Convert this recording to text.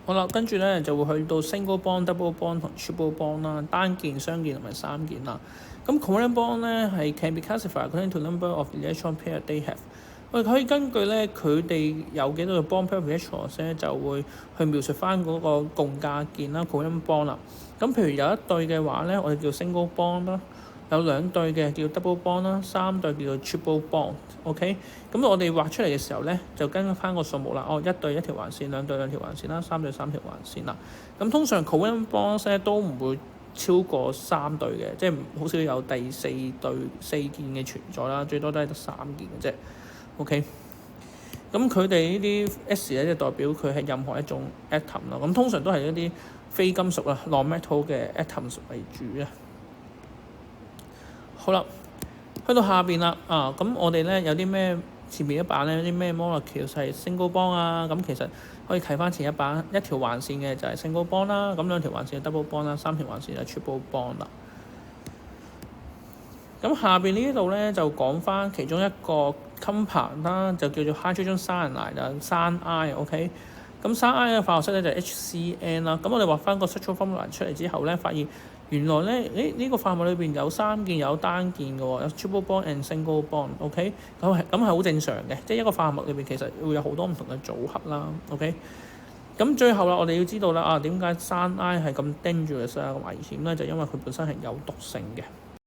好啦，跟住咧就會去到 single bond、double bond 同 triple bond 啦，單鍵、雙鍵同埋三鍵啦。咁 covalent bond 咧係 can be classified according to number of electron pair they have。我哋可以根據咧佢哋有幾多個 bond pair of electrons 咧，就會去描述翻嗰個共價鍵啦 covalent bond 啦。咁譬如有一對嘅話咧，我哋叫 single bond 啦。有兩對嘅叫 double bond 啦，三對叫做 triple bond。OK， 咁我哋畫出嚟嘅時候咧，就跟翻個數目啦。一對一條橫線，兩對兩條橫線啦，三對三條橫線啦。咁通常 covalent bonds 咧都唔會超過三對嘅，即係好少有第四件嘅存在啦，最多都係得三件嘅啫。OK， 咁佢哋呢啲 S 咧，就代表佢係任何一種 atom 啦。咁通常都係一啲非金屬啊 non-metal 嘅 atoms 為主啊。好啦，去到下邊啦咁我哋咧有啲咩前面一版咧有啲咩 molecule 係 single bond 啊？咁其實可以睇翻前一版，一條橫線嘅就係 single bond 啦，咁兩條橫線係 double bond 啦，三條橫線係 triple bond 啦。咁下邊呢度咧就講翻其中一個 compound 啦，就叫做 hydrogen cyanide 啦，山 I。OK， 咁山 I 嘅化學式咧就係 HCN 啦。咁我哋畫翻個 structural formula 出嚟之後咧，發現原來咧呢個化合物裏邊有三鍵有單鍵嘅喎，有 triple bond and single bond。OK， 咁係好正常嘅，即係一個化合物裏邊其實會有好多唔同嘅組合啦。OK， 咁最後啦，我哋要知道啦點解山 I 係咁 dangerous 啊，危險咧，就因為佢本身係有毒性嘅。